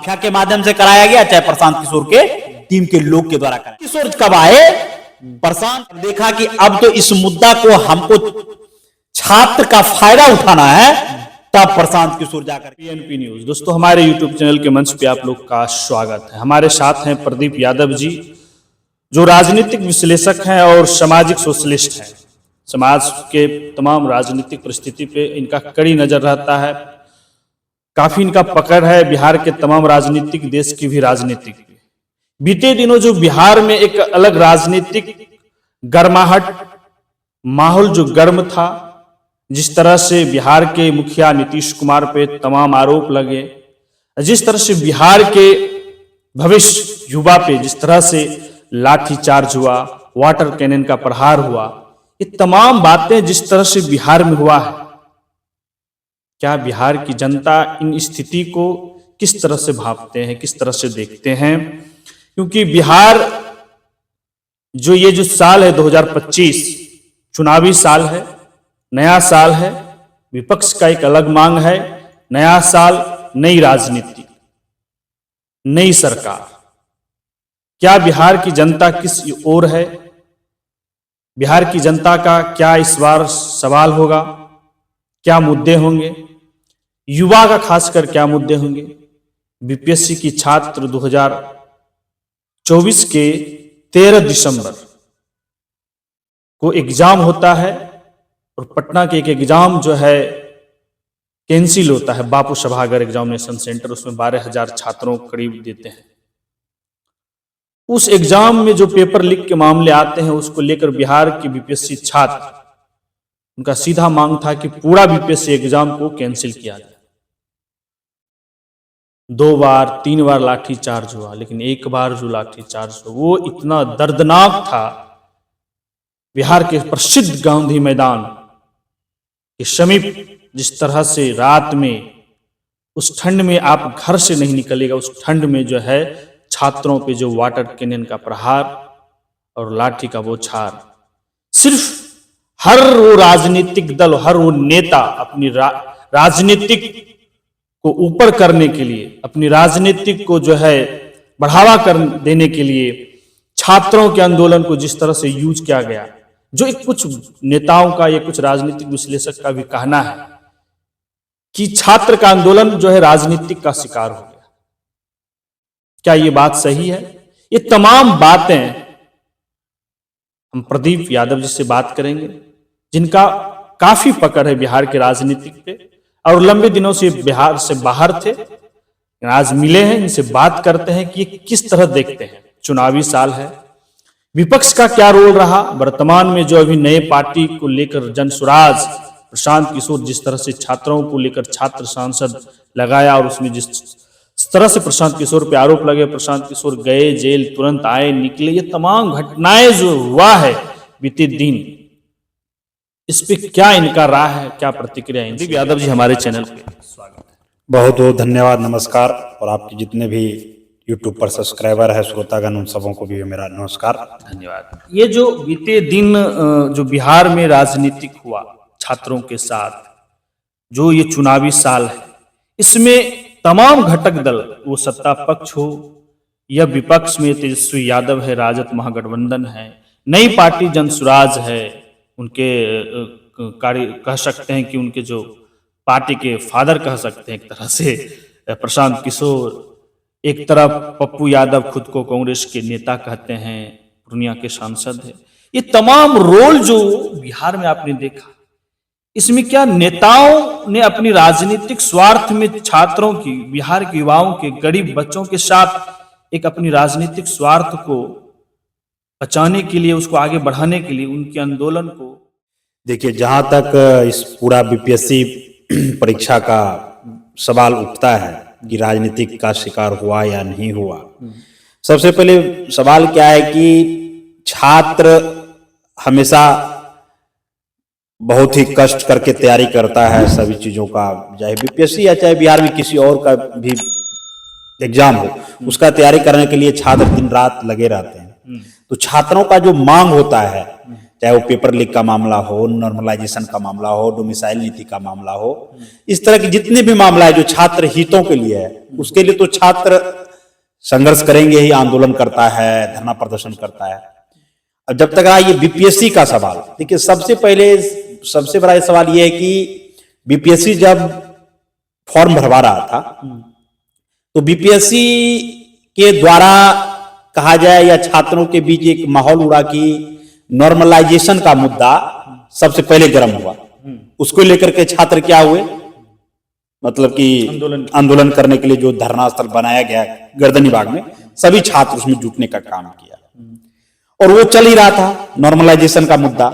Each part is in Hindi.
माफिया के माध्यम से कराया गया, चाहे प्रशांत किशोर के टीम के लोग के द्वारा कराया। किशोर कब आए, प्रशांत देखा कि अब तो इस मुद्दा को हमको छात्र का फायदा उठाना है, तब प्रशांत किशोर जाकर पीएनपी न्यूज। दोस्तों, हमारे यूट्यूब चैनल के मंच पे आप लोग का स्वागत है। हमारे साथ हैं प्रदीप यादव जी, जो राजनीतिक विश्लेषक हैं और सामाजिक सोशलिस्ट हैं। समाज के तमाम राजनीतिक परिस्थिति पे इनका कड़ी नजर रहता है, काफी इनका पकड़ है बिहार के तमाम राजनीतिक, देश की भी राजनीतिक। बीते दिनों जो बिहार में एक अलग राजनीतिक गर्माहट, माहौल जो गर्म था, जिस तरह से बिहार के मुखिया नीतीश कुमार पे तमाम आरोप लगे, जिस तरह से बिहार के भविष्य युवा पे जिस तरह से लाठीचार्ज हुआ, वाटर कैनन का प्रहार हुआ, ये तमाम बातें जिस तरह से बिहार में हुआ है, क्या बिहार की जनता इन स्थिति को किस तरह से भांपते हैं, किस तरह से देखते हैं? क्योंकि बिहार जो ये जो साल है 2025 चुनावी साल है, नया साल है, विपक्ष का एक अलग मांग है, नया साल, नई राजनीति, नई सरकार। क्या बिहार की जनता किस ओर है? बिहार की जनता का क्या इस बार सवाल होगा? क्या मुद्दे होंगे? युवा का खासकर क्या मुद्दे होंगे? बीपीएससी की छात्र 2024 के 13 दिसंबर को एग्जाम होता है और पटना के एक एग्जाम जो है कैंसिल होता है, बापू सभागार एग्जामिनेशन सेंटर, उसमें 12,000 छात्रों को करीब देते हैं। उस एग्जाम में जो पेपर लीक के मामले आते हैं, उसको लेकर बिहार के बीपीएससी छात्र, उनका सीधा मांग था कि पूरा बीपीएससी एग्जाम को कैंसिल किया जाए। 2 बार 3 बार लाठीचार्ज हुआ, लेकिन एक बार जो लाठीचार्ज हुआ वो इतना दर्दनाक था। बिहार के प्रसिद्ध गांधी मैदान के समीप जिस तरह से रात में, उस ठंड में आप घर से नहीं निकलेगा, उस ठंड में जो है छात्रों पे जो वाटर कैनन का प्रहार और लाठी का बौछार, सिर्फ हर वो राजनीतिक दल, हर वो नेता अपनी राजनीतिक को ऊपर करने के लिए, अपनी राजनीतिक को जो है बढ़ावा कर देने के लिए छात्रों के आंदोलन को जिस तरह से यूज किया गया, जो एक कुछ नेताओं का, ये कुछ राजनीतिक विश्लेषक का भी कहना है कि छात्र का आंदोलन जो है राजनीतिक का शिकार हो गया। क्या ये बात सही है? ये तमाम बातें हम प्रदीप यादव जी से बात करेंगे, जिनका काफी पकड़ है बिहार के राजनीतिक पे और लंबे दिनों से बिहार से बाहर थे, आज मिले हैं, इनसे बात करते हैं कि ये किस तरह देखते हैं। चुनावी साल है, विपक्ष का क्या रोल रहा, वर्तमान में जो अभी नए पार्टी को लेकर जनसुराज प्रशांत किशोर जिस तरह से छात्रों को लेकर छात्र सांसद लगाया, और उसमें जिस तरह से प्रशांत किशोर पे आरोप लगे, प्रशांत किशोर गए जेल, तुरंत आए, निकले, ये तमाम घटनाएं जो हुआ है बीते दिन, इस पे क्या इनका राय है, क्या प्रतिक्रिया है? प्रदीप यादव जी, हमारे चैनल पे स्वागत है। बहुत बहुत धन्यवाद, नमस्कार। और आपके जितने भी यूट्यूब पर सब्सक्राइबर है, श्रोतागण, उन सबों को भी मेरा नमस्कार, धन्यवाद। ये जो बीते दिन जो बिहार में राजनीतिक हुआ छात्रों के साथ, जो ये चुनावी साल है, इसमें तमाम घटक दल, वो सत्ता पक्ष हो या विपक्ष में तेजस्वी यादव है, राजद महागठबंधन है, नई पार्टी जनसुराज है, उनके कार्य कह सकते हैं कि उनके जो पार्टी के फादर कह सकते हैं एक तरह से प्रशांत किशोर, एक तरफ पप्पू यादव खुद को कांग्रेस के नेता कहते हैं, पूर्णिया के सांसद है। ये तमाम रोल जो बिहार में आपने देखा, इसमें क्या नेताओं ने अपनी राजनीतिक स्वार्थ में छात्रों की, बिहार के युवाओं के, गरीब बच्चों के साथ एक अपनी राजनीतिक स्वार्थ को बचाने के लिए, उसको आगे बढ़ाने के लिए उनके आंदोलन को? देखिए, जहां तक इस पूरा बीपीएससी परीक्षा का सवाल उठता है कि राजनीतिक का शिकार हुआ या नहीं हुआ, सबसे पहले सवाल क्या है कि छात्र हमेशा बहुत ही कष्ट करके तैयारी करता है सभी चीजों का, चाहे बीपीएससी या चाहे बिहार में किसी और का भी एग्जाम हो, उसका तैयारी करने के लिए छात्र दिन रात लगे रहते हैं। तो छात्रों का जो मांग होता है चाहे वो पेपर लीक का मामला हो, नॉर्मलाइजेशन का मामला हो, डोमिसाइल नीति का मामला हो, इस तरह के जितने भी मामला है जो छात्र हितों के लिए है, उसके लिए तो छात्र संघर्ष करेंगे ही, आंदोलन करता है, धरना प्रदर्शन करता है। अब जब तक ये बीपीएससी का सवाल, देखिए सबसे बड़ा सवाल ये है कि बीपीएससी जब फॉर्म भरवा रहा था तो बीपीएससी के द्वारा कहा जाए या छात्रों के बीच एक माहौल उड़ा कि नॉर्मलाइजेशन का मुद्दा सबसे पहले गर्म हुआ। उसको लेकर के छात्र क्या हुए, मतलब कि आंदोलन करने के लिए जो धरना स्थल बनाया गया गर्दनी बाग में, सभी छात्र उसमें जुटने का काम किया और वो चल ही रहा था नॉर्मलाइजेशन का मुद्दा।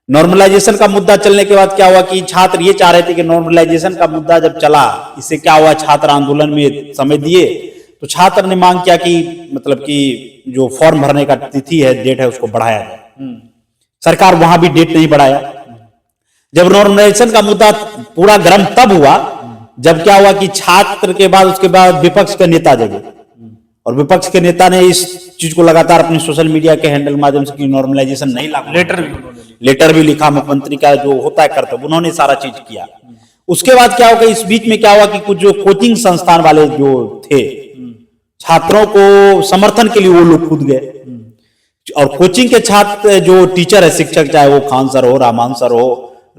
नॉर्मलाइजेशन का मुद्दा चलने के बाद क्या हुआ कि छात्र ये चाह रहे थे कि नॉर्मलाइजेशन का मुद्दा जब चला, इससे क्या हुआ, छात्र आंदोलन में समय दिए तो छात्र ने मांग किया कि मतलब कि जो फॉर्म भरने का तिथि है, डेट है, उसको बढ़ाया जाए। सरकार वहां भी डेट नहीं बढ़ाया। जब नॉर्मलाइजेशन का मुद्दा पूरा गर्म तब हुआ जब क्या हुआ कि छात्र के बाद उसके बाद विपक्ष के नेता जगे और विपक्ष के नेता ने इस चीज को लगातार अपने सोशल मीडिया के हैंडल माध्यम से कि नॉर्मलाइजेशन नहीं लागू, लेटर भी लिखा, मुख्यमंत्री का जो होता है कर्तव्य, उन्होंने सारा चीज किया। उसके बाद क्या होगा, इस बीच में क्या हुआ कि कुछ जो कोचिंग संस्थान वाले जो थे, छात्रों को समर्थन के लिए वो लोग कूद गए और कोचिंग के छात्र जो टीचर है, शिक्षक, चाहे वो खान सर हो, रहमान सर हो,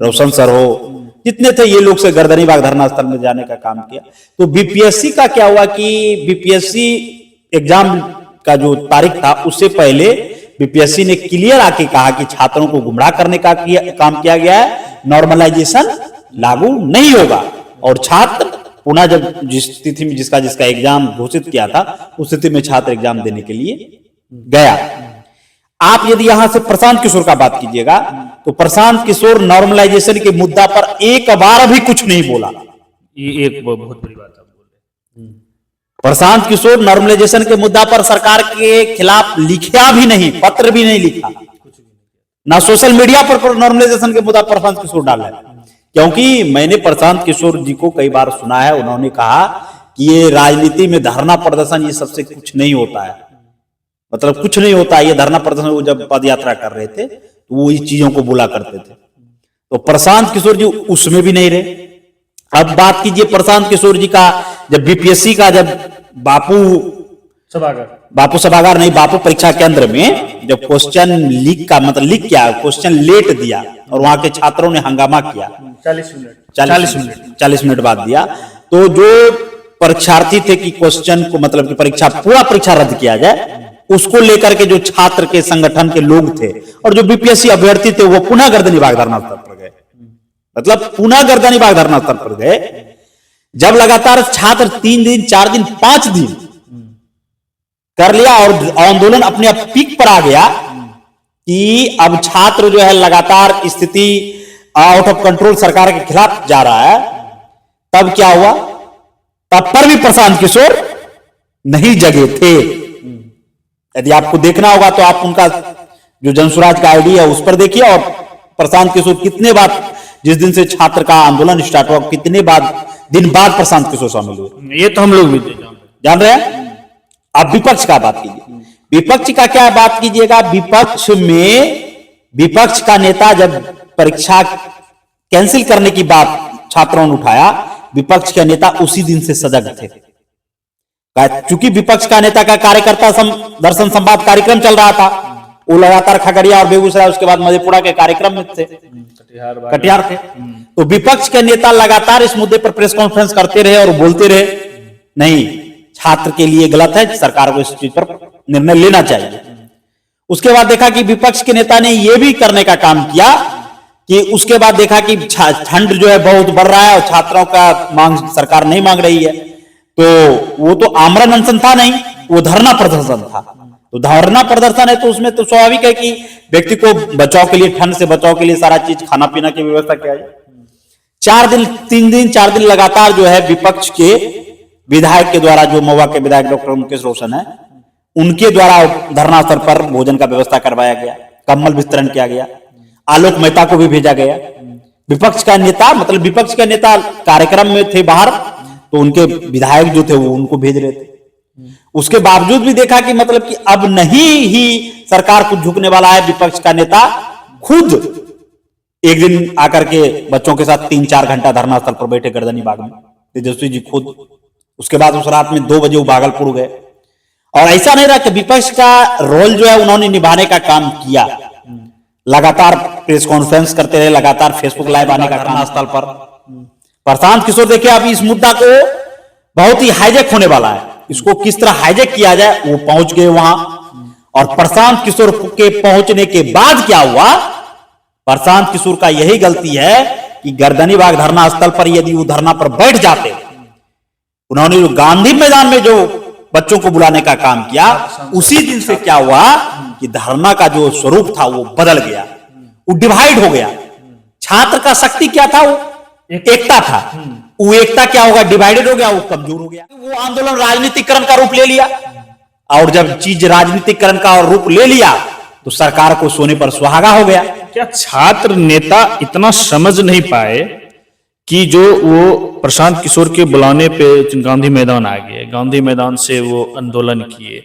रोशन सर हो, जितने थे, ये लोग से गर्दनी बाग धरना स्थल में जाने का काम किया। तो बीपीएससी का क्या हुआ कि बीपीएससी एग्जाम का जो तारीख था उससे पहले बीपीएससी ने क्लियर आके कहा कि छात्रों को गुमराह करने का काम किया गया है, नॉर्मलाइजेशन लागू नहीं होगा। और छात्र पुनः जब जिस तिथि में जिसका एग्जाम घोषित किया था उस स्थिति में छात्र एग्जाम देने के लिए गया। आप यदि यहां से प्रशांत किशोर का बात कीजिएगा तो प्रशांत किशोर नॉर्मलाइजेशन के मुद्दा पर एक बार भी कुछ नहीं बोला। ये एक बहुत बड़ी बात आप बोल रहे। प्रशांत किशोर नॉर्मलाइजेशन के मुद्दा पर सरकार के खिलाफ लिखा भी नहीं, पत्र भी नहीं लिखा, ना सोशल मीडिया पर नॉर्मलाइजेशन के मुद्दा पर प्रशांत किशोर डाला है। क्योंकि मैंने प्रशांत किशोर जी को कई बार सुना है, उन्होंने कहा कि ये राजनीति में धरना प्रदर्शन ये सबसे कुछ नहीं होता है, मतलब कुछ नहीं होता है ये धरना प्रदर्शन। वो जब पद यात्रा कर रहे थे तो वो इस चीजों को बोला करते थे। तो प्रशांत किशोर जी उसमें भी नहीं रहे। अब बात कीजिए प्रशांत किशोर जी का, जब बीपीएससी का जब बापू सभागार नहीं, बापू परीक्षा केंद्र में जब क्वेश्चन लीक का मतलब लीक किया, क्वेश्चन लेट दिया और वहां के छात्रों ने हंगामा किया, 40 मिनट बाद दिया, तो जो परीक्षार्थी थे कि क्वेश्चन को मतलब कि पूरा परीक्षा रद्द किया जाए, उसको लेकर के जो छात्र के संगठन के लोग थे और जो बीपीएससी अभ्यर्थी थे वो पुनः गर्दनी बाग धरना स्थल पर गए, मतलब पुनः गर्दनी बाग धरना स्थल पर गए। जब लगातार छात्र 3 दिन 4 दिन 5 दिन कर लिया और आंदोलन अपने आप पीक पर आ गया कि अब छात्र जो है लगातार स्थिति आउट ऑफ कंट्रोल सरकार के खिलाफ जा रहा है, तब क्या हुआ, तब पर भी प्रशांत किशोर नहीं जगे थे। यदि आपको देखना होगा तो आप उनका जो जनसुराज का आईडी है उस पर देखिए और प्रशांत किशोर कितने बार, जिस दिन से छात्र का आंदोलन स्टार्ट हुआ, कितने दिन बाद प्रशांत किशोर शामिल हुए, ये तो हम लोग भी जान रहे हैं। अब विपक्ष का बात कीजिए, विपक्ष का क्या बात कीजिएगा। विपक्ष में विपक्ष का नेता जब परीक्षा कैंसिल करने की बात छात्रों ने उठाया, विपक्ष के नेता उसी दिन से सजग थे। चूंकि विपक्ष का नेता का कार्यकर्ता दर्शन संवाद कार्यक्रम चल रहा था, वो लगातार खगड़िया और बेगूसराय उसके बाद मधेपुरा के कार्यक्रम में थे, कटिहार थे। तो विपक्ष के नेता लगातार इस मुद्दे पर प्रेस कॉन्फ्रेंस करते रहे और बोलते रहे, नहीं छात्र के लिए गलत है, सरकार को इस चीज पर निर्णय लेना चाहिए। उसके बाद देखा कि विपक्ष के नेता ने यह भी करने का काम किया कि उसके बाद देखा कि ठंड जो है बहुत बढ़ रहा है और छात्रों का मांग सरकार नहीं मांग रही है, तो वो तो आमरण अनशन था नहीं, वो धरना प्रदर्शन था। तो धरना प्रदर्शन है तो उसमें तो स्वाभाविक है कि व्यक्ति को बचाव के लिए, ठंड से बचाव के लिए सारा चीज खाना पीना की व्यवस्था किया जाए। 4 दिन लगातार जो है विपक्ष के विधायक के द्वारा, जो महुआ के विधायक डॉक्टर मुकेश रोशन है, उनके द्वारा धरना स्थल पर भोजन का व्यवस्था करवाया गया, कंबल वितरण किया गया, आलोक मेहता को भी भेजा गया। विपक्ष का नेता, मतलब विपक्ष के नेता कार्यक्रम में थे बाहर, तो उनके विधायक जो थे वो उनको भेज रहे थे। उसके बावजूद भी देखा कि मतलब कि अब नहीं ही सरकार कुछ झुकने वाला है, विपक्ष का नेता खुद एक दिन आकर के बच्चों के साथ 3-4 घंटा धरना स्थल पर बैठे गर्दनी बाग में, तेजस्वी जी खुद। उसके बाद उस रात में 2 बजे वो भागलपुर गए। और ऐसा नहीं रहा कि विपक्ष का रोल जो है उन्होंने निभाने का काम किया, लगातार प्रेस कॉन्फ्रेंस करते रहे, लगातार फेसबुक लाइव आने का काम स्थल पर। प्रशांत किशोर देखिए अभी इस मुद्दा को बहुत ही हाईजेक होने वाला है, इसको किस तरह हाईजेक किया जाए वो पहुंच गए वहां। और प्रशांत किशोर के पहुंचने के बाद क्या हुआ, प्रशांत किशोर का यही गलती है कि गर्दनी बाग धरना स्थल पर यदि वो धरना पर बैठ जाते, उन्होंने जो गांधी मैदान में जो बच्चों को बुलाने का काम किया, उसी दिन से क्या हुआ कि धरना का जो स्वरूप था वो बदल गया, वो डिवाइड हो गया। छात्र का शक्ति क्या था, वो एकता था, वो एकता क्या होगा, डिवाइडेड हो गया, वो कमजोर हो गया। वो आंदोलन राजनीतिकरण का रूप ले लिया, और जब चीज राजनीतिकरण का रूप ले लिया तो सरकार को सोने पर सुहागा हो गया। क्या छात्र नेता इतना समझ नहीं पाए कि जो वो प्रशांत किशोर के बुलाने पे गांधी मैदान आ गए, गांधी मैदान से वो आंदोलन किए,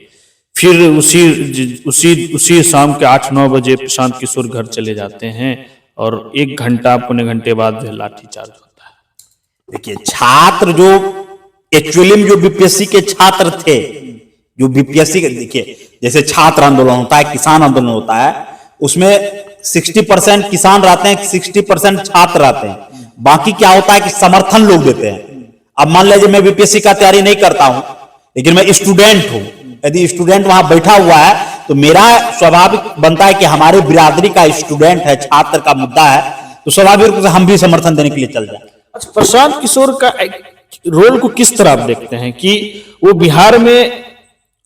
फिर उसी शाम के 8-9 बजे प्रशांत किशोर घर चले जाते हैं और 1 घंटा पौने घंटे बाद लाठीचार्ज होता है। देखिए छात्र जो एक्चुअली में जो बीपीएससी के छात्र थे, जो बीपीएससी के, देखिए जैसे छात्र आंदोलन होता है, किसान आंदोलन होता है, उसमें 60% किसान रहते हैं, 60% छात्र रहते हैं। बाकी क्या होता है कि समर्थन लोग देते हैं। अब मान लीजिए मैं बीपीएससी का तैयारी नहीं करता हूं, लेकिन मैं स्टूडेंट हूं, यदि स्टूडेंट वहां बैठा हुआ है तो मेरा स्वाभाविक बनता है कि हमारे बिरादरी का स्टूडेंट है, छात्र का मुद्दा है, तो स्वाभाविक रूप से हम भी समर्थन देने के लिए चल जाए। अच्छा, प्रशांत किशोर का रोल को किस तरह आप देखते हैं कि वो बिहार में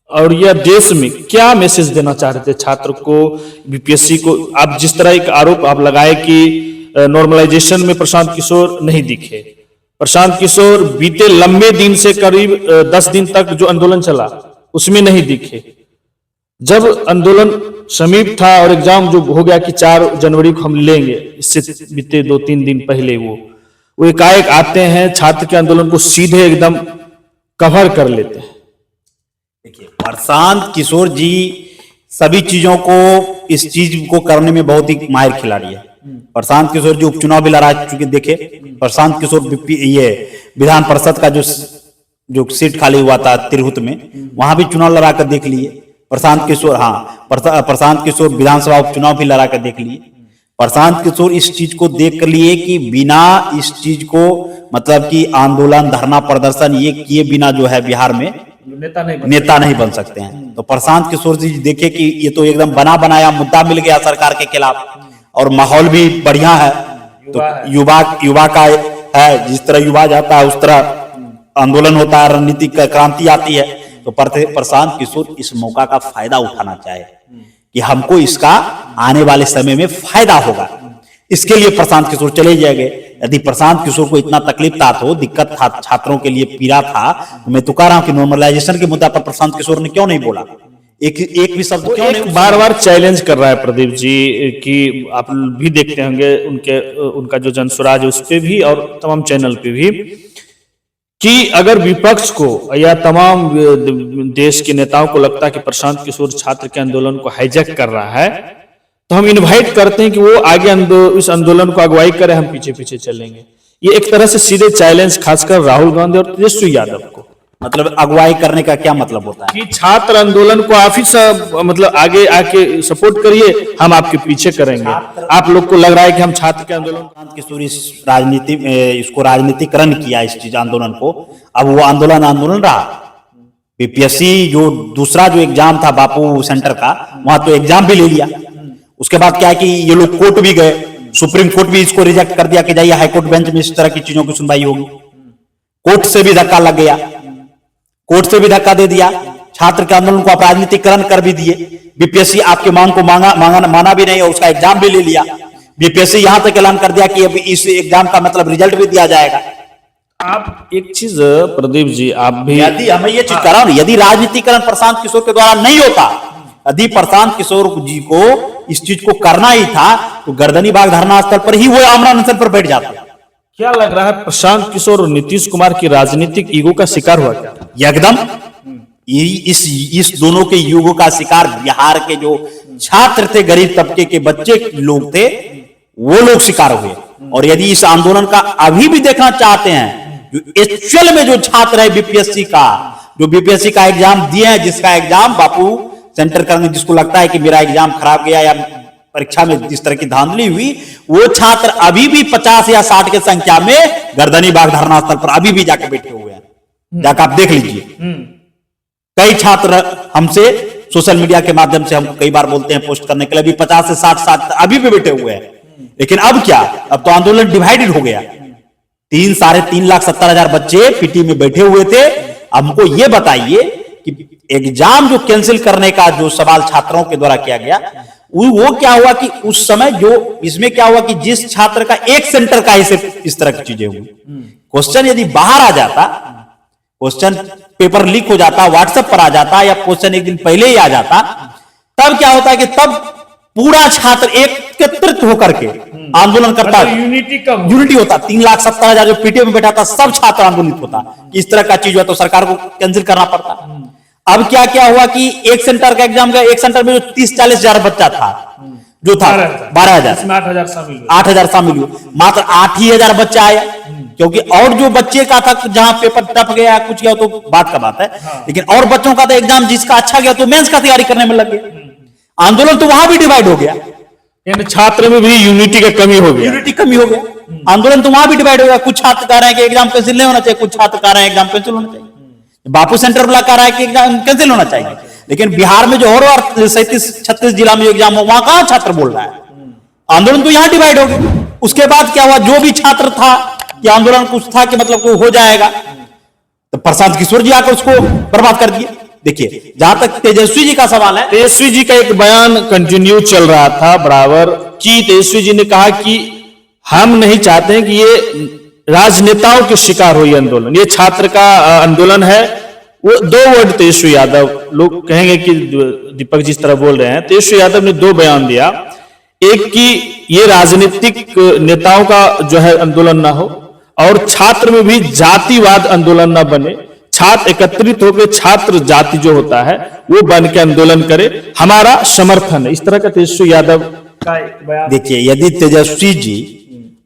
और यह देश में क्या मैसेज देना चाह रहे थे छात्र को, बीपीएससी को? आप जिस तरह एक आरोप आप लगाए कि नॉर्मलाइजेशन में प्रशांत किशोर नहीं दिखे, प्रशांत किशोर बीते लंबे दिन से करीब 10 दिन तक जो आंदोलन चला उसमें नहीं दिखे। जब आंदोलन समीप था और एग्जाम जो हो गया कि 4 जनवरी को हम लेंगे, इससे बीते 2-3 दिन पहले वो एकाएक आते हैं, छात्र के आंदोलन को सीधे एकदम कवर कर लेते हैं। देखिए प्रशांत किशोर जी सभी चीजों को, इस चीज को करने में बहुत ही माहिर खिलाड़ी है। प्रशांत किशोर जी उपचुनाव भी लड़ा चुके, देखे प्रशांत किशोर ये विधान परिषद का जो सीट खाली हुआ था तिरहुत में, वहां भी चुनाव लड़ा कर देख लिए प्रशांत किशोर। हाँ, प्रशांत किशोर विधानसभा उपचुनाव भी लड़ा कर देख लिए। प्रशांत किशोर इस चीज को देख कर लिए कि बिना इस चीज को, मतलब कि आंदोलन, धरना, प्रदर्शन ये किए बिना जो है बिहार में नेता नहीं बन सकते हैं। तो प्रशांत किशोर जी देखे कि ये तो एकदम बना बनाया मुद्दा मिल गया सरकार के खिलाफ, और माहौल भी बढ़िया है, तो युवा का है, जिस तरह युवा जाता है उस तरह आंदोलन होता है, रणनीतिक क्रांति आती है। तो प्रशांत किशोर इस मौका का फायदा उठाना चाहे कि हमको इसका आने वाले समय में फायदा होगा, इसके लिए प्रशांत किशोर चले जाएंगे। यदि प्रशांत किशोर को इतना तकलीफ था, तो दिक्कत था, छात्रों के लिए पीड़ा था, तो मैं तो कह रहा हूं कि नॉर्मलाइजेशन के मुद्दा पर प्रशांत किशोर ने क्यों नहीं बोला, एक भी शब्द क्यों नहीं? बार बार चैलेंज कर रहा है प्रदीप जी कि आप भी देखते होंगे उनका जो जनसुराज है उस पे भी और तमाम चैनल पे भी, कि अगर विपक्ष को या तमाम देश के नेताओं को लगता है कि प्रशांत किशोर छात्र के आंदोलन को हाईजैक कर रहा है, तो हम इनवाइट करते हैं कि वो आगे इस आंदोलन को अगुवाई करे, हम पीछे पीछे चलेंगे। ये एक तरह से सीधे चैलेंज खासकर राहुल गांधी और तेजस्वी यादव को। मतलब अगुवाई करने का क्या मतलब होता है? कि छात्र आंदोलन को आप ही मतलब आगे आके सपोर्ट करिए, हम आपके पीछे करेंगे। आप लोग को लग रहा है कि हम छात्र के आंदोलन किशोर इस राजनीति इसको राजनीतिकरण किया, इस चीज आंदोलन को, अब वो आंदोलन रहा। बीपीएससी जो दूसरा जो एग्जाम था बापू सेंटर का, वहां तो एग्जाम भी ले लिया। उसके बाद क्या है कि ये लोग कोर्ट भी गए, सुप्रीम कोर्ट भी इसको रिजेक्ट कर दिया कि जाइए हाईकोर्ट बेंच में इस तरह की चीजों की सुनवाई होगी। कोर्ट से भी धक्का लग गया, कोर्ट से भी धक्का दे दिया, छात्र के आंदोलन को आप राजनीतिकरण कर भी दिए। बीपीएससी आपके मांग को माना भी नहीं और उसका एग्जाम भी ले लिया। बीपीएससी यहां तक ऐलान कर दिया कि अब इस एग्जाम का मतलब रिजल्ट भी दिया जाएगा। आप एक चीज प्रदीप जी, आप भी, यदि हमें ये चीज करा, यदि राजनीतिकरण प्रशांत किशोर के द्वारा नहीं होता, यदि प्रशांत किशोर जी को इस चीज को करना ही था, तो गर्दनी बाग धरना स्थल पर ही वो आमरण अनशन पर बैठ जाते। क्या लग रहा है प्रशांत किशोर और नीतीश कुमार की राजनीतिक ईगो का शिकार हुआ क्या? एकदम इस दोनों के युगों का शिकार बिहार के जो छात्र थे, गरीब तबके के बच्चे लोग थे, वो लोग शिकार हुए। और यदि इस आंदोलन का अभी भी देखना चाहते हैं, जो एक्चुअल में जो छात्र है बीपीएससी का, जो बीपीएससी का एग्जाम दिए हैं, जिसका एग्जाम बापू सेंटर करने, जिसको लगता है कि मेरा एग्जाम खराब गया या परीक्षा में जिस तरह की धांधली हुई, वो छात्र अभी भी 50 या 60 की संख्या में गर्दनी बाग धरना स्थल पर अभी भी जाके बैठे हुए हैं। जाकर आप देख लीजिए। कई छात्र हमसे सोशल मीडिया के माध्यम से हम कई बार बोलते हैं पोस्ट करने के लिए, भी 50 से 60 छात्र अभी भी बैठे हुए हैं। लेकिन अब क्या, अब तो आंदोलन डिवाइडेड हो गया। 3,70,000 बच्चे पीटी में बैठे हुए थे। हमको यह बताइए कि एग्जाम जो कैंसिल करने का जो सवाल छात्रों के द्वारा किया गया, वो क्या हुआ कि उस समय जो इसमें क्या हुआ कि जिस छात्र का एक सेंटर का ही सिर्फ इस तरह की चीजें हुई। क्वेश्चन यदि बाहर आ जाता, क्वेश्चन पेपर लीक हो जाता, व्हाट्सएप पर आ जाता, या क्वेश्चन एक दिन पहले ही आ जाता, तब क्या होता है कि तब पूरा छात्र एकत्रित होकर के आंदोलन करता, यूनिटी होता। 3,70,000 जो पीटीए में बैठा था, सब छात्र आंदोलित होता। इस तरह का चीज हुआ तो सरकार को कैंसिल करना पड़ता। अब क्या क्या हुआ कि एक सेंटर का एग्जाम गया, एक सेंटर में जो 30-40 हजार बच्चा था, जो था 12,000, 8,000 शामिल हुए, मात्र 8 ही हजार बच्चा आया। क्योंकि और जो बच्चे का था जहां पेपर टप गया, कुछ गया, तो बात का बात है। लेकिन और बच्चों का तो एग्जाम जिसका अच्छा गया तो मेंस का तैयारी करने में लग गया। आंदोलन तो वहां भी डिवाइड हो गया, छात्र में भी यूनिटी का कमी हो गया, यूनिटी कमी हो गया। आंदोलन तो वहां भी डिवाइड हो गया। कुछ छात्र कह रहे हैं कि एग्जाम कैंसिल नहीं होना चाहिए, कुछ छात्र कह रहे हैं एग्जाम कैंसिल होना चाहिए। बापू सेंटर वाला कह रहा है कि एग्जाम कैंसिल होना चाहिए। लेकिन बिहार में जो और 37-36 जिला में एग्जाम हो, वहां कहां छात्र बोल रहा है। आंदोलन तो यहां डिवाइड हो गया। उसके बाद क्या हुआ, जो भी छात्र था कि आंदोलन कुछ था कि मतलब हो जाएगा, तो प्रशांत किशोर जी आकर उसको बर्बाद कर दिए। देखिए, जहां तक तेजस्वी जी का सवाल है, तेजस्वी जी का एक बयान कंटिन्यू चल रहा था बराबर कि तेजस्वी जी ने कहा कि हम नहीं चाहते हैं कि ये राजनेताओं के शिकार हो ये आंदोलन, ये छात्र का आंदोलन है। वो 2 वर्ड तेजस्वी यादव, लोग कहेंगे कि दीपक जिस तरह बोल रहे हैं, तेजस्वी यादव ने 2 बयान दिया। एक कि ये राजनीतिक नेताओं का जो है आंदोलन ना हो, और छात्र में भी जातिवाद आंदोलन ना बने। छात्र एकत्रित होकर छात्र जाति जो होता है वो बन के आंदोलन करे, हमारा समर्थन है। इस तरह का तेजस्वी यादव का बयान। देखिए, यदि तेजस्वी जी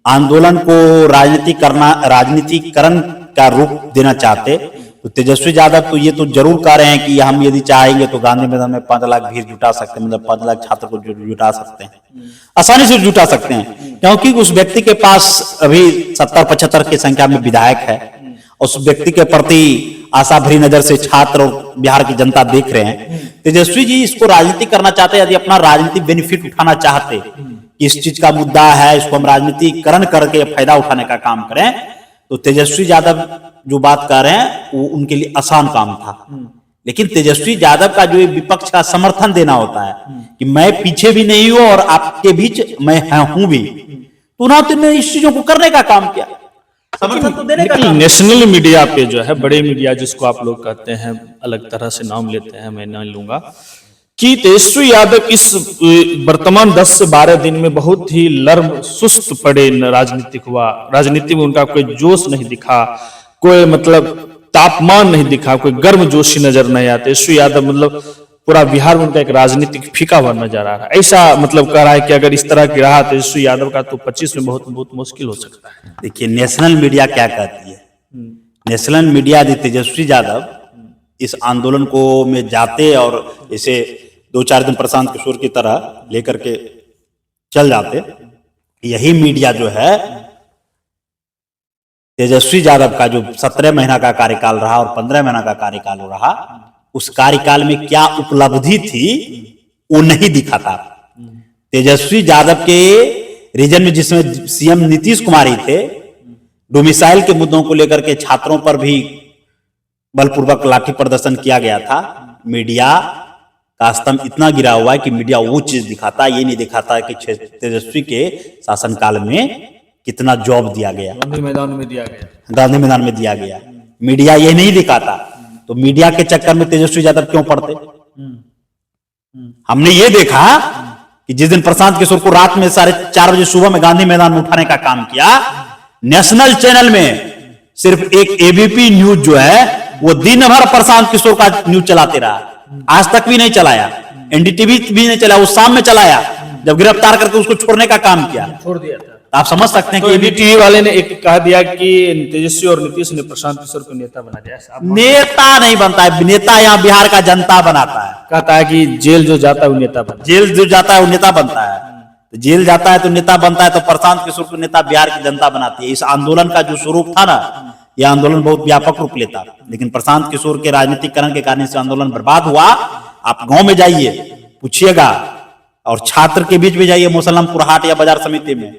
आंदोलन को राजनीतिकरण का रूप देना चाहते, तो तेजस्वी यादव तो ये तो जरूर कह रहे हैं कि हम यदि चाहेंगे तो गांधी मैदान में 5 लाख भीड़ जुटा सकते हैं, मतलब 5 लाख छात्र को जुटा सकते हैं, आसानी से जुटा सकते हैं। क्योंकि उस व्यक्ति के पास अभी 70-75 की संख्या में विधायक है। उस व्यक्ति के प्रति आशा भरी नजर से छात्र और बिहार की जनता देख रहे हैं। तेजस्वी जी इसको राजनीति करना चाहते, यदि अपना राजनीतिक बेनिफिट उठाना चाहते, इस चीज का मुद्दा है, इसको हम राजनीतिकरण करके फायदा उठाने का काम करें, तो तेजस्वी यादव जो बात कर रहे हैं वो उनके लिए आसान काम था। लेकिन तेजस्वी यादव का जो विपक्ष का समर्थन देना होता है कि मैं पीछे भी नहीं हूं और आपके बीच मैं हूं भी, तो उन्होंने इस चीजों को करने का काम किया, समर्थन तो देने का काम। नेशनल मीडिया पे जो है, बड़े मीडिया जिसको आप लोग कहते हैं, अलग तरह से नाम लेते हैं, मैं नहीं लूंगा, कि तेजस्वी यादव इस वर्तमान 10 से 12 दिन में बहुत ही लर्म सुस्त पड़े राजनीति में उनका कोई जोश नहीं दिखा, कोई मतलब तापमान नहीं दिखा, कोई गर्म जोशी नजर नहीं आता। तेजस्वी यादव मतलब पूरा बिहार में उनका एक राजनीतिक फीका हुआ नजर आ रहा है। ऐसा मतलब कह रहा है कि अगर इस तरह की रहा तेजस्वी यादव का, तो 25 में बहुत मुश्किल हो सकता है। देखिए, नेशनल मीडिया क्या कहती है, नेशनल मीडिया यदि तेजस्वी यादव इस आंदोलन को में जाते और इसे 2-4 दिन प्रशांत किशोर की तरह लेकर के चल जाते, यही मीडिया जो है तेजस्वी यादव का जो 17 महीना का कार्यकाल रहा और 15 महीना का कार्यकाल रहा, उस कार्यकाल में क्या उपलब्धि थी वो नहीं दिखाता। तेजस्वी यादव के रीजन में जिसमें सीएम नीतीश कुमार ही थे, डोमिसाइल के मुद्दों को लेकर के छात्रों पर भी बलपूर्वक लाठी प्रदर्शन किया गया था। मीडिया का स्तंभ इतना गिरा हुआ है कि मीडिया वो चीज दिखाता, ये नहीं दिखाता कि तेजस्वी के शासनकाल में कितना जॉब दिया गया, गांधी मैदान में दिया गया, गांधी मैदान में दिया गया। मीडिया ये नहीं दिखाता, तो मीडिया के चक्कर में तेजस्वी यादव क्यों पड़ते? हमने ये देखा कि जिस दिन प्रशांत किशोर को रात में 4:30 बजे सुबह में गांधी मैदान में उठाने का काम किया, नेशनल चैनल में सिर्फ एक एबीपी न्यूज जो है वो दिन भर प्रशांत किशोर का न्यूज चलाते रहा, आज तक भी नहीं चलाया। एनडीटीवी भी नहीं चला, वो शाम में चलाया जब गिरफ्तार करके उसको छोड़ने का काम किया। छोड़ दिया था। आप समझ सकते हैं तो कि ये भी एनडीटीवी वाले ने एक कहा दिया कि तेजस्वी और नीतीश ने प्रशांत किशोर को नेता बना दिया। ऐसा नेता नहीं बनता है, नेता यहाँ बिहार का जनता बनाता है। कहता है कि जेल जो जाता है वो नेता बना। जेल जो जाता है वो नेता बनता है, तो जेल जाता है तो नेता बनता है। तो प्रशांत किशोर को नेता बिहार की जनता बनाती है। इस आंदोलन का जो स्वरूप था ना, यह आंदोलन बहुत व्यापक रूप लेता, लेकिन प्रशांत किशोर के राजनीतिकरण के कारण से आंदोलन बर्बाद हुआ। आप गांव में जाइए, पूछिएगा, और छात्र के बीच में जाइए, मुसलमपुर हाट या बाजार समिति में,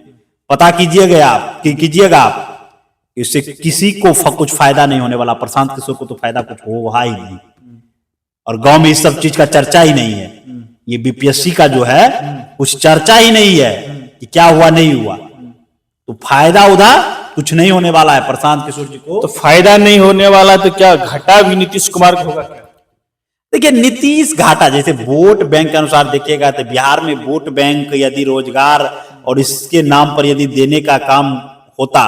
पता कीजिएगा आप, इससे किसी को कुछ फायदा नहीं होने वाला। प्रशांत किशोर को तो फायदा कुछ होगा ही नहीं, और गांव में इस सब चीज का चर्चा ही नहीं है। ये बीपीएससी का जो है कुछ चर्चा ही नहीं है कि क्या हुआ नहीं हुआ, तो फायदा उधर कुछ नहीं होने वाला है प्रशांत किशोर जी को। तो फायदा नहीं होने वाला, तो क्या घाटा भी नीतीश कुमार को होगा क्या? देखिए, नीतीश घाटा जैसे वोट बैंक के अनुसार देखिएगा तो बिहार में वोट बैंक यदि रोजगार और इसके नाम पर यदि देने का काम होता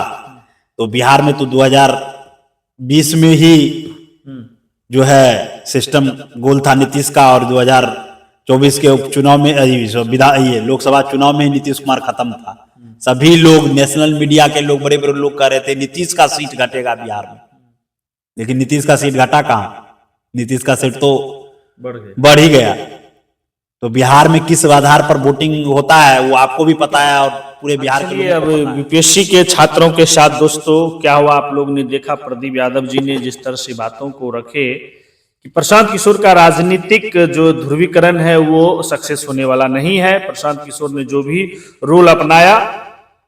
तो बिहार में तो 2020 में ही जो है सिस्टम गोल था नीतीश का, और 2024 के उपचुनाव में ये लोकसभा चुनाव में नीतीश कुमार खत्म था। सभी लोग, नेशनल मीडिया के लोग, बड़े बड़े लोग कह रहे थे नीतीश का सीट घटेगा बिहार में, लेकिन नीतीश का सीट घटा कहां? नीतीश का सीट तो बढ़ ही गया। तो बिहार में किस आधार पर वोटिंग होता है वो आपको भी पता है, और पूरे बिहार के अब बीपीएससी के छात्रों के साथ दोस्तों क्या हुआ आप लोग ने देखा। प्रदीप यादव जी ने जिस तरह से बातों को रखे कि प्रशांत किशोर का राजनीतिक जो ध्रुवीकरण है वो सक्सेस होने वाला नहीं है। प्रशांत किशोर ने जो भी रोल अपनाया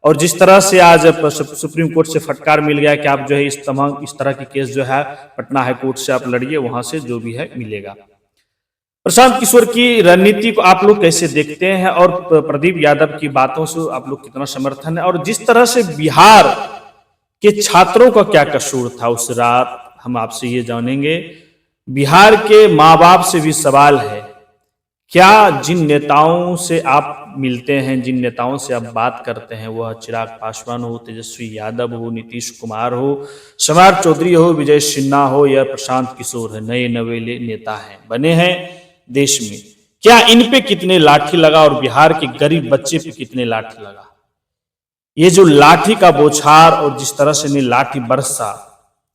और जिस तरह से आज सुप्रीम कोर्ट से फटकार मिल गया कि आप जो है इस तरह की केस जो है पटना हाई कोर्ट से आप लड़िए, वहां से जो भी है मिलेगा। प्रशांत किशोर की रणनीति को आप लोग कैसे देखते हैं, और प्रदीप यादव की बातों से आप लोग कितना समर्थन है, और जिस तरह से बिहार के छात्रों का क्या कसूर था उस रात, हम आपसे ये जानेंगे। बिहार के माँ बाप से भी सवाल है, क्या जिन नेताओं से आप मिलते हैं, जिन नेताओं से आप बात करते हैं, वह चिराग पासवान हो, तेजस्वी यादव हो, नीतीश कुमार हो, समार चौधरी हो, विजय सिन्हा हो या प्रशांत किशोर है, नए नवेले नेता हैं, बने हैं देश में, क्या इन पे कितने लाठी लगा और बिहार के गरीब बच्चे पे कितने लाठी लगा? ये जो लाठी का बौछार और जिस तरह से लाठी बरसा,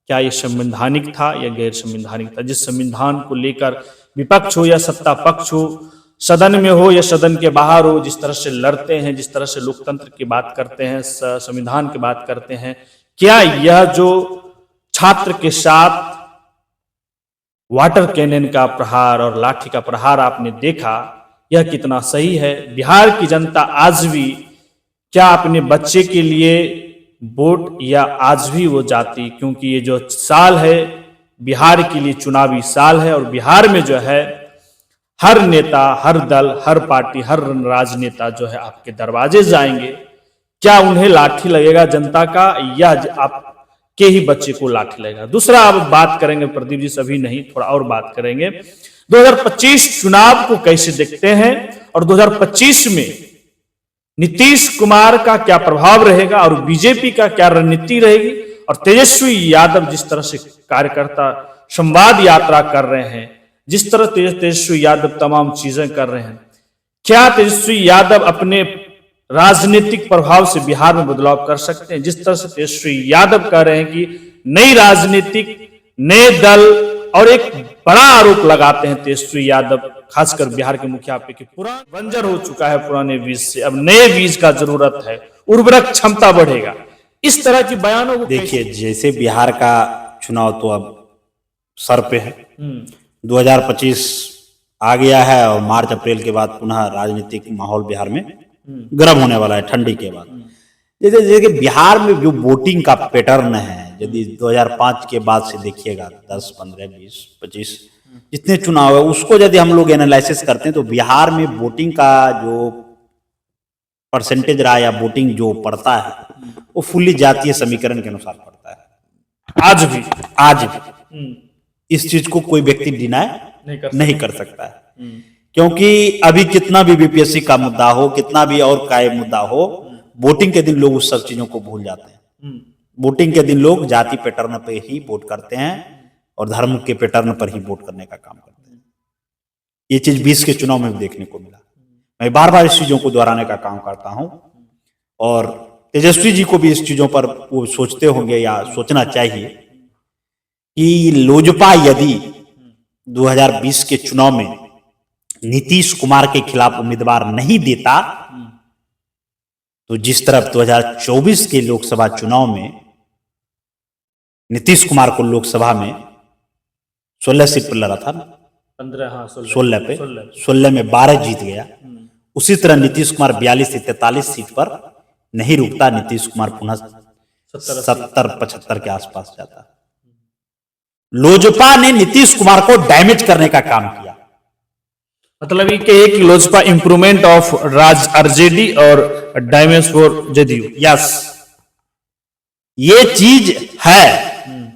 क्या ये संवैधानिक था या गैर संवैधानिक था? जिस संविधान को लेकर विपक्ष हो या सत्ता पक्ष हो, सदन में हो या सदन के बाहर हो, जिस तरह से लड़ते हैं, जिस तरह से लोकतंत्र की बात करते हैं, संविधान की बात करते हैं, क्या यह जो छात्र के साथ वाटर कैनन का प्रहार और लाठी का प्रहार आपने देखा, यह कितना सही है? बिहार की जनता आज भी क्या अपने बच्चे के लिए वोट, या आज भी वो जाति, क्योंकि ये जो साल है बिहार के लिए चुनावी साल है, और बिहार में जो है हर नेता, हर दल, हर पार्टी, हर राजनेता जो है आपके दरवाजे जाएंगे। क्या उन्हें लाठी लगेगा जनता का, या आपके ही बच्चे को लाठी लगेगा? दूसरा अब बात करेंगे प्रदीप जी, सभी नहीं, थोड़ा और बात करेंगे 2025 चुनाव को कैसे देखते हैं, और 2025 में नीतीश कुमार का क्या प्रभाव रहेगा और बीजेपी का क्या रणनीति रहेगी, और तेजस्वी यादव जिस तरह से कार्यकर्ता संवाद यात्रा कर रहे हैं, जिस तरह तेजस्वी यादव तमाम चीजें कर रहे हैं, क्या तेजस्वी यादव अपने राजनीतिक प्रभाव से बिहार में बदलाव कर सकते हैं? जिस तरह से तेजस्वी यादव कह रहे हैं कि नई राजनीतिक, नए दल, और एक बड़ा आरोप लगाते हैं तेजस्वी यादव खासकर बिहार के मुखिया पे कि पुराना बंजर हो चुका है पुराने बीज से, अब नए बीज का जरूरत है, उर्वरक क्षमता बढ़ेगा। इस तरह की बयानों को देखिए, जैसे बिहार का चुनाव तो अब सर पे है, 2025 आ गया है, और मार्च अप्रैल के बाद पुनः राजनीतिक माहौल बिहार में गर्म होने वाला है ठंडी के बाद। जैसे जैसे बिहार में जो वोटिंग का पैटर्न है, यदि 2005 के बाद से देखिएगा, 10, 15, 20, 25 जितने चुनाव है उसको यदि हम लोग एनालिसिस करते हैं तो बिहार में वोटिंग का जो परसेंटेज रहा या वोटिंग जो पड़ता है वो फुल्ली जातीय समीकरण के अनुसार पड़ता है। आज भी इस चीज को कोई व्यक्ति डिनाय नहीं कर सकता है, क्योंकि अभी कितना भी बीपीएससी का मुद्दा हो, कितना भी और का मुद्दा हो, वोटिंग के दिन लोग उस सब चीजों को भूल जाते हैं। वोटिंग के दिन लोग जाति पैटर्न पे ही वोट करते हैं और धर्म के पैटर्न पर ही वोट करने का काम करते हैं। ये चीज 20 के चुनाव में भी देखने को मिला। मैं बार बार इस चीजों को दोहराने का काम करता हूं और तेजस्वी जी को भी इस चीजों पर वो सोचते होंगे या सोचना चाहिए कि लोजपा यदि 2020 के चुनाव में नीतीश कुमार के खिलाफ उम्मीदवार नहीं देता तो जिस तरफ 2024 के लोकसभा चुनाव में नीतीश कुमार को लोकसभा में 16 सीट पर लड़ा था, 15, हाँ 16 पे 16 में 12 जीत गया। उसी तरह नीतीश कुमार 42 से 43 सीट पर नहीं रुकता, नीतीश कुमार पुनः 70-75 के आसपास जाता। लोजपा ने नीतीश कुमार को डैमेज करने का काम किया। मतलब ये कि एक लोजपा इंप्रूवमेंट ऑफ राज आरजेडी और डैमेज फॉर जदयू। यस, ये चीज है।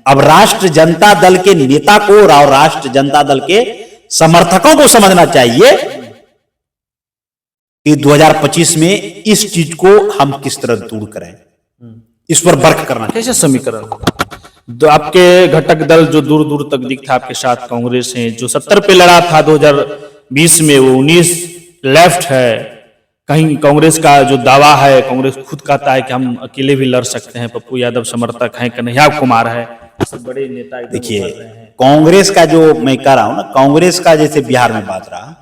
अब राष्ट्र जनता दल के नेता को और राष्ट्र जनता दल के समर्थकों को समझना चाहिए कि 2025 में इस चीज को हम किस तरह दूर करें, इस पर वर्क करना चाहिए। कैसे समीकरण तो आपके घटक दल जो दूर दूर तक दिखता आपके साथ कांग्रेस है, जो 70 पे लड़ा था 2020 में वो 19 लेफ्ट है। कहीं कांग्रेस का जो दावा है, कांग्रेस खुद कहता है कि हम अकेले भी लड़ सकते हैं, पप्पू यादव समर्थक हैं, कन्हैया कुमार है, सब बड़े नेता। देखिए कांग्रेस का जो मैं कह रहा हूं ना, कांग्रेस का जैसे बिहार में बात रहा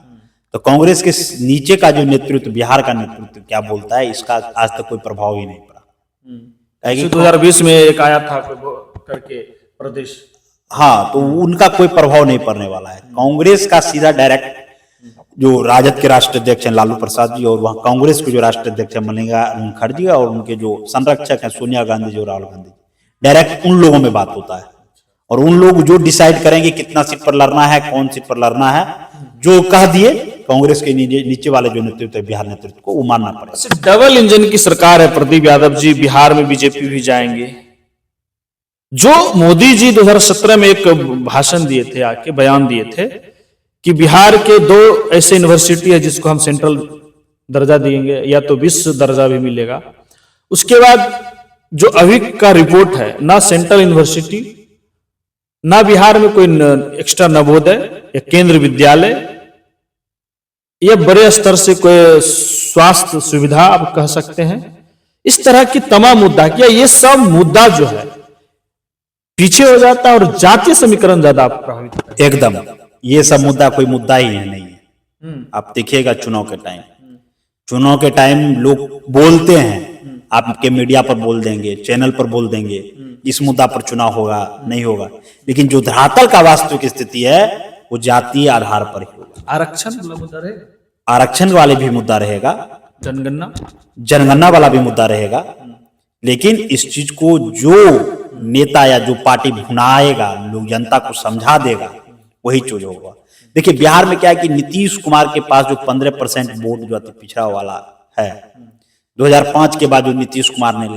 तो कांग्रेस के नीचे का जो नेतृत्व, बिहार का नेतृत्व क्या बोलता है, इसका आज तक कोई प्रभाव ही नहीं पड़ा। 2020 में एक आया था करके प्रदेश, हाँ, तो उनका कोई प्रभाव नहीं पड़ने वाला है। कांग्रेस का सीधा डायरेक्ट जो राजद के राष्ट्रीय अध्यक्ष हैं लालू प्रसाद जी, और वहाँ कांग्रेस के जो राष्ट्रीय अध्यक्ष हैं मल्लिकार्जुन खड़गे, और उनके जो संरक्षक हैं सोनिया गांधी जी और राहुल गांधी, डायरेक्ट उन लोगों में बात होता है। और उन लोग जो डिसाइड करेंगे कितना सीट पर लड़ना है, कौन सीट पर लड़ना है, जो कह दिए कांग्रेस के नीचे वाले जो नेतृत्व है, बिहार नेतृत्व को, वो मानना पड़ेगा। डबल इंजन की सरकार है प्रदीप यादव जी, बिहार में बीजेपी भी जाएंगे। जो मोदी जी 2017 में एक भाषण दिए थे, आके बयान दिए थे कि बिहार के 2 ऐसे यूनिवर्सिटी है जिसको हम सेंट्रल दर्जा देंगे या तो विश्व दर्जा भी मिलेगा। उसके बाद जो अभी का रिपोर्ट है, ना सेंट्रल यूनिवर्सिटी, ना बिहार में कोई एक्स्ट्रा नवोदय या केंद्र विद्यालय या बड़े स्तर से कोई स्वास्थ्य सुविधा आप कह सकते हैं। इस तरह की तमाम मुद्दा किया, ये सब मुद्दा जो है पीछे हो जाता है और जातीय समीकरण ज्यादा प्रभावित होता है। एकदम, ये सब मुद्दा कोई मुद्दा ही नहीं है। आप देखिएगा चुनाव के टाइम लोग बोलते हैं, आपके मीडिया पर बोल देंगे, चैनल पर बोल देंगे इस मुद्दा पर चुनाव होगा, नहीं होगा, लेकिन जो धरातल का वास्तविक स्थिति है वो जातीय आधार पर ही होगा। आरक्षण वाले भी मुद्दा रहेगा, जनगणना वाला भी मुद्दा रहेगा, लेकिन इस चीज को जो नेता या जो पार्टी भुनाएगा, लोग जनता को समझा देगा, वही चीज होगा। देखिए बिहार में क्या है कि नीतीश कुमार के पास जो 15% वोट जो अति पिछड़ा वाला है, 2005 के बाद जो नीतीश कुमार ने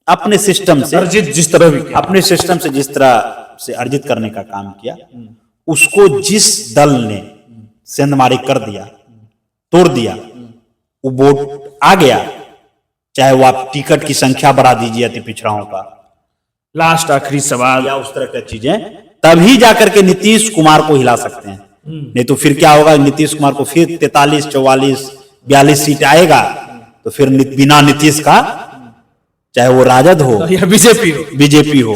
अपने सिस्टम से जिस तरह भी अपने सिस्टम से जिस तरह से अर्जित करने का काम किया, उसको जिस दल ने सेंधमारी कर दिया, तोड़ दिया, वो वोट आ गया। चाहे वो आप टिकट की संख्या बढ़ा दीजिए अति पिछड़ाओं का, लास्ट आखिरी सवाल या उस तरह की चीजें, तभी जाकर के नीतीश कुमार को हिला सकते हैं। नहीं तो फिर क्या होगा, नीतीश कुमार को फिर 43, 44, 42 सीट आएगा, तो फिर बिना नीतीश का, चाहे वो राजद हो या बीजेपी हो,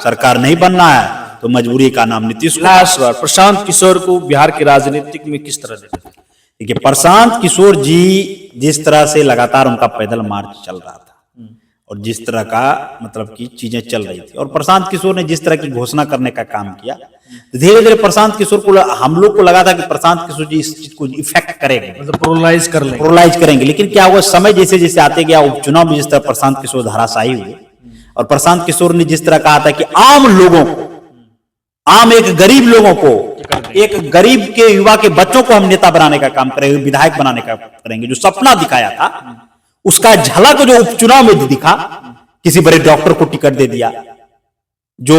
सरकार नहीं बनना है, तो मजबूरी का नाम नीतीश। लास्ट बार प्रशांत किशोर को बिहार के राजनीतिक में किस तरह देखते हैं? देखिए प्रशांत किशोर जी जिस तरह से लगातार उनका पैदल मार्च चल रहा था और जिस तरह का मतलब की चीजें चल रही थी, और प्रशांत किशोर ने जिस तरह की घोषणा करने का काम किया, धीरे धीरे प्रशांत किशोर को, हम लोग को लगा था कि प्रशांत किशोर जी इस चीज को इफेक्ट करेंगे, मतलब प्रोलाइज करेंगे, लेकिन क्या हुआ, समय जैसे जैसे आते गया, उपचुनाव में जिस तरह प्रशांत किशोर धराशायी हुए, और प्रशांत किशोर ने जिस तरह कहा था कि आम लोगों को, आम एक गरीब लोगों को, एक गरीब के युवा के बच्चों को हम नेता बनाने का काम करेंगे, विधायक बनाने का करेंगे, जो सपना दिखाया था उसका झलक जो उपचुनाव में दिखा। किसी बड़े डॉक्टर को टिकट दे दिया, जो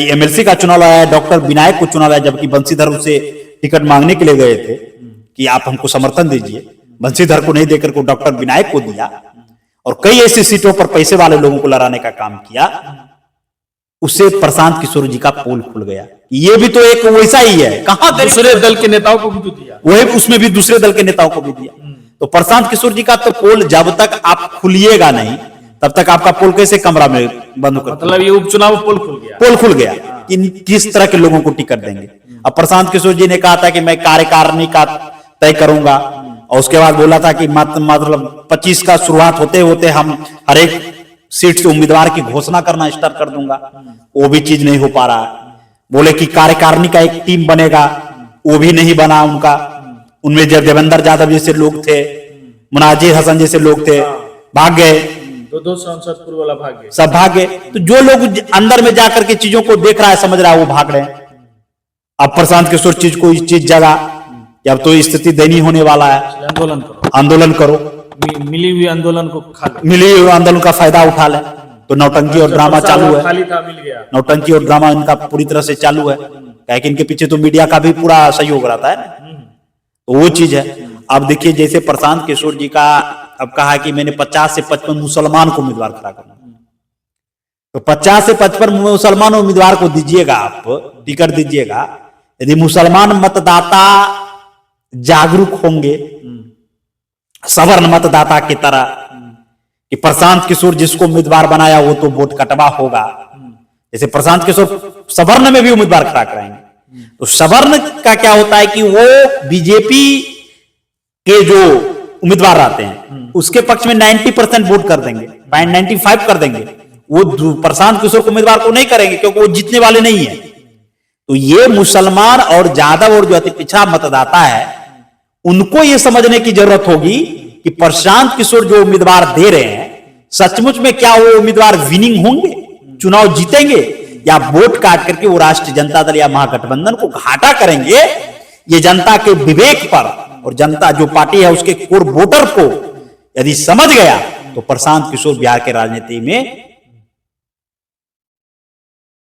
एमएलसी का चुनाव आया, डॉक्टर विनायक को चुनाव आया, जबकि बंशीधर उसे टिकट मांगने के लिए गए थे कि आप हमको समर्थन दीजिए, बंशीधर को नहीं देकर को डॉक्टर विनायक को दिया, और कई ऐसी सीटों पर पैसे वाले लोगों को लड़ाने का काम किया। उससे प्रशांत किशोर जी का पोल खुल गया। ये भी तो एक वैसा ही है, कहां दूसरे दल के नेताओं को भी तो दिया, वही उसमें भी दूसरे दल के नेताओं को भी दिया। तो प्रशांत किशोर जी का तो पोल जब तक आप खुलिएगा नहीं तब तक आपका पोल कैसे कमरा में बंद कर, मतलब ये उपचुनाव पोल खुल गया, पोल खुल गया कि किस तरह के लोगों को टिकट देंगे। अब प्रशांत किशोर जी ने कहा था कि मैं कार्यकारिणी का तय करूंगा, और उसके बाद बोला था कि मतलब 25 का शुरुआत होते होते हम हर एक सीट से उम्मीदवार की घोषणा करना स्टार्ट कर दूंगा। वो भी चीज नहीं हो पा रहा है। बोले कि कार्यकारिणी का एक टीम बनेगा, वो भी नहीं बना उनका। उनमें जब देवेंद्र यादव जैसे लोग थे, मुनाजिर हसन जैसे लोग थे, भाग गए, दो संसद पूर्व वाला भाग गए, सब भाग गए। तो जो लोग अंदर में जाकर के चीजों को देख रहा है, समझ रहा है, वो भाग रहे हैं। अब प्रशांत किशोर चीज को इस चीज जगा कि अब तो स्थिति दयनीय होने वाला है, आंदोलन करो, आंदोलन करो, मिली हुई आंदोलन को खा लो, मिली हुई आंदोलन का फायदा उठा ले। तो नौटंकी और ड्रामा चालू है, खाली था मिल गया, नौटंकी और ड्रामा इनका पूरी तरह से चालू है, क्या कि इनके पीछे तो मीडिया का भी पूरा सहयोग रहता है ना। तो वो चीज है। अब देखिए जैसे प्रशांत किशोर जी का अब कहा कि मैंने 50 से 55 मुसलमान को उम्मीदवार खड़ा करना, तो 50 से 55 मुसलमान उम्मीदवार को दीजिएगा, आप टिकट दीजिएगा। यदि मुसलमान मतदाता जागरूक होंगे सवर्ण मतदाता की तरह कि प्रशांत किशोर जिसको उम्मीदवार बनाया वो तो वोट कटवा होगा, जैसे प्रशांत किशोर सवर्ण में भी उम्मीदवार खड़ा कराएंगे, तो सवर्ण का क्या होता है कि वो बीजेपी के जो उम्मीदवार रहते हैं उसके पक्ष में 90% वोट कर देंगे, 95 कर देंगे। वो प्रशांत किशोर को उम्मीदवार को नहीं करेंगे क्योंकि वो जीतने वाले नहीं है। तो ये मुसलमान और यादव और जो अति पिछड़ा मतदाता है उनको ये समझने की जरूरत होगी कि प्रशांत किशोर जो उम्मीदवार दे रहे हैं सचमुच में क्या वो उम्मीदवार विनिंग होंगे, चुनाव जीतेंगे, या वोट काट करके वो राष्ट्रीय जनता दल या महागठबंधन को घाटा करेंगे। ये जनता के विवेक पर और जनता जो पार्टी है उसके कोर वोटर को यदि समझ गया तो प्रशांत किशोर बिहार के राजनीति में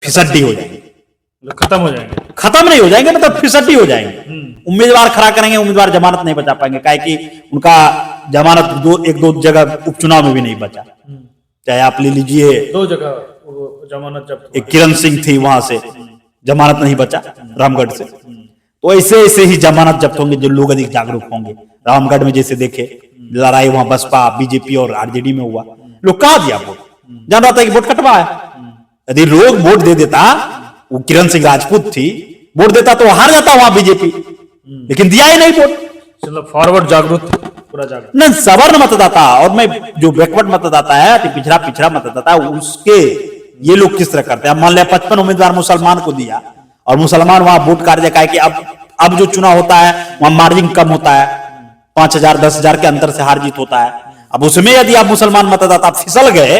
फिसड्डी हो जाएंगे, खत्म हो जाएंगे, खत्म नहीं हो जाएंगे, मतलब फिसड्डी हो जाएंगे। उम्मीदवार खड़ा करेंगे, उम्मीदवार जमानत नहीं बचा पाएंगे, काहे कि उनका जमानत एक दो जगह उपचुनाव में भी नहीं बचा। चाहे आप ले लीजिए 2 जगह जमानत जब्त, एक किरण सिंह थी, वहां से जमानत नहीं बचा रामगढ़ से। तो ऐसे ऐसे ही जमानत जब्त होंगे जो लोग अधिक जागरूक होंगे। रामगढ़ में जैसे देखे लड़ाई वहां बसपा बीजेपी और आरजेडी में हुआ, लोग कहा दिया वोट, जान रहा था कि वोट कटवा है। यदि लोग वोट दे देता, वो किरण सिंह राजपूत थी, वोट देता तो हार जाता वहां बीजेपी, लेकिन दिया ही नहीं वोट। मतलब फॉरवर्ड जागरूक, पूरा जागरूक न सवर्ण मतदाता और मैं जो बैकवर्ड मतदाता है, पिछड़ा मतदाता, उसके ये लोग किस तरह करते हैं। मान लिया 55 उम्मीदवार मुसलमान को दिया और मुसलमान वहां वोट काट दिया, कि अब जो चुनाव होता है वहां मार्जिन कम होता है, 5,000 10,000 के अंतर से हार जीत होता है। अब उसमें यदि आप मुसलमान मतदाता फिसल गए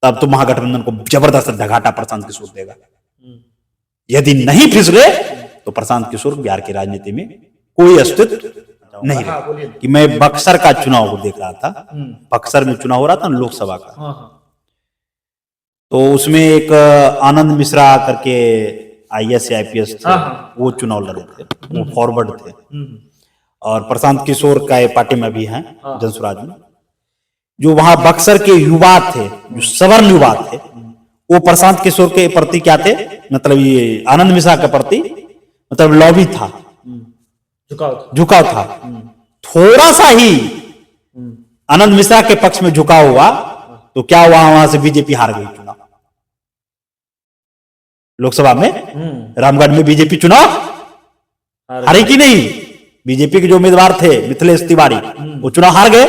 तब तो महागठबंधन को जबरदस्त झगाटा प्रशांत किशोर देगा। यदि नहीं फिसले तो प्रशांत किशोर बिहार की राजनीति में कोई अस्तित्व नहीं रहा। कि मैं बक्सर का चुनाव को देख रहा था, बक्सर में चुनाव हो रहा था लोकसभा का, तो उसमें एक आनंद मिश्रा करके IAS या IPS थे, वो चुनाव लड़े थे, वो फॉरवर्ड थे, और प्रशांत किशोर का पार्टी में भी है जनसुराज में। जो वहां बक्सर के युवा थे, जो सवर्ण युवा थे, वो प्रशांत किशोर के प्रति क्या थे, मतलब ये आनंद मिश्रा के प्रति मतलब लॉबी था, झुकाव था। थोड़ा सा ही आनंद मिश्रा के पक्ष में झुकाव हुआ तो क्या हुआ, वहां से बीजेपी हार गई चुनाव। लोकसभा में रामगढ़ में बीजेपी चुनाव हारी की नहीं, बीजेपी के जो उम्मीदवार थे मिथिलेश तिवारी, वो चुनाव हार गए।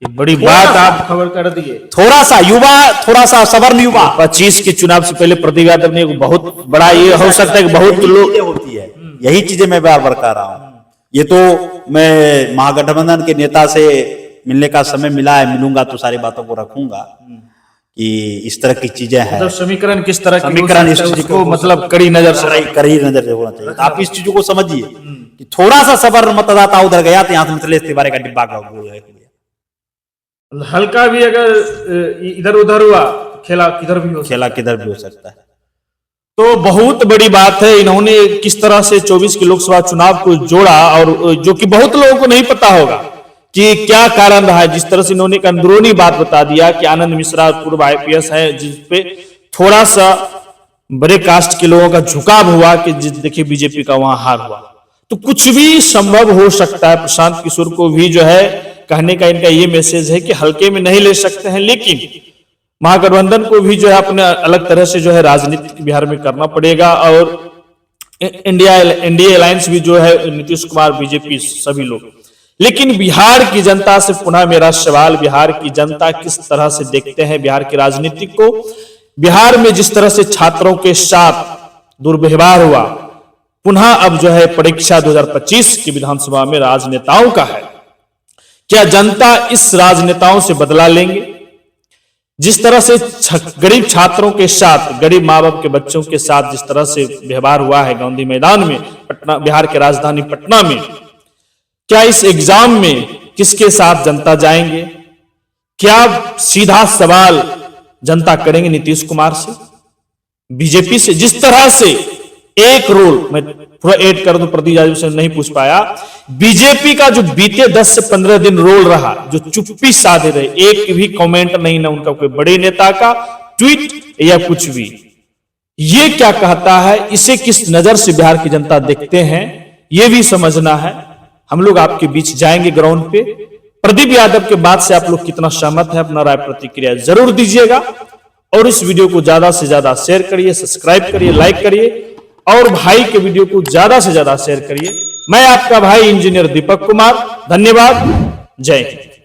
ये बड़ी बात आप खबर कर दिए। थोड़ा सा युवा, थोड़ा सा सवर्ण युवा, 25 के चुनाव से पहले प्रदीप यादव ने बहुत बड़ा, ये हो सकता है कि बहुत लोग होती है, यही चीजें मैं बार बार कह रहा हूं। ये तो मैं महागठबंधन के नेता से मिलने का समय मिला है, मिलूंगा तो सारी बातों को रखूंगा कि इस तरह की चीजें हैं। मतलब समीकरण किस तरह की समीकरण इस चीज को मतलब कड़ी नजर से होना चाहिए। आप इस चीजों को समझिए कि थोड़ा सा सवर्ण मतदाता उधर गया तो यहां से मिथिलेश तिवारी का डिब्बा का गोल है, हल्का भी अगर इधर उधर हुआ खेला किधर भी हो सकता है। तो बहुत बड़ी बात है, इन्होंने किस तरह से 24 के लोकसभा चुनाव को जोड़ा, और जो कि बहुत लोगों को नहीं पता होगा कि क्या कारण रहा है। जिस तरह से इन्होंने एक अंदरूनी बात बता दिया कि आनंद मिश्रा पूर्व IPS है, जिसपे थोड़ा सा बड़े कास्ट के लोगों का झुकाव हुआ कि देखिए बीजेपी का वहां हार हुआ, तो कुछ भी संभव हो सकता है। प्रशांत किशोर को भी जो है कहने का इनका ये मैसेज है कि हल्के में नहीं ले सकते हैं, लेकिन महागठबंधन को भी जो है अपने अलग तरह से जो है राजनीति बिहार में करना पड़ेगा। और इंडिया अलायंस भी जो है नीतीश कुमार, बीजेपी, सभी लोग। लेकिन बिहार की जनता से पुनः मेरा सवाल, बिहार की जनता किस तरह से देखते हैं बिहार की राजनीति को? बिहार में जिस तरह से छात्रों के साथ दुर्व्यवहार हुआ, पुनः अब जो है परीक्षा 2025 की विधानसभा में राजनेताओं का है। क्या जनता इस राजनेताओं से बदला लेंगे? जिस तरह से गरीब छात्रों के साथ, गरीब माँ बाप के बच्चों के साथ जिस तरह से व्यवहार हुआ है गांधी मैदान में, पटना, बिहार के राजधानी पटना में, क्या इस एग्जाम में किसके साथ जनता जाएंगे? क्या सीधा सवाल जनता करेंगे नीतीश कुमार से, बीजेपी से? जिस तरह से एक रोल मैं थोड़ा ऐड कर दूं, प्रदीप यादव से नहीं पूछ पाया, बीजेपी का जो बीते 10 से 15 दिन रोल रहा, जो चुप्पी साधे रहे, एक भी कमेंट नहीं ना उनका कोई बड़े नेता का ट्वीट या कुछ भी, ये क्या कहता है? इसे किस नजर से बिहार की जनता देखते हैं, ये भी समझना है। हम लोग आपके बीच जाएंगे ग्राउंड पे। प्रदीप यादव के बात से आप लोग कितना सहमत है, अपना राय प्रतिक्रिया जरूर दीजिएगा। और इस वीडियो को ज्यादा से ज्यादा शेयर करिए, सब्सक्राइब करिए, लाइक करिए, और भाई के वीडियो को ज्यादा से ज्यादा शेयर करिए। मैं आपका भाई इंजीनियर दीपक कुमार, धन्यवाद, जय हिंद।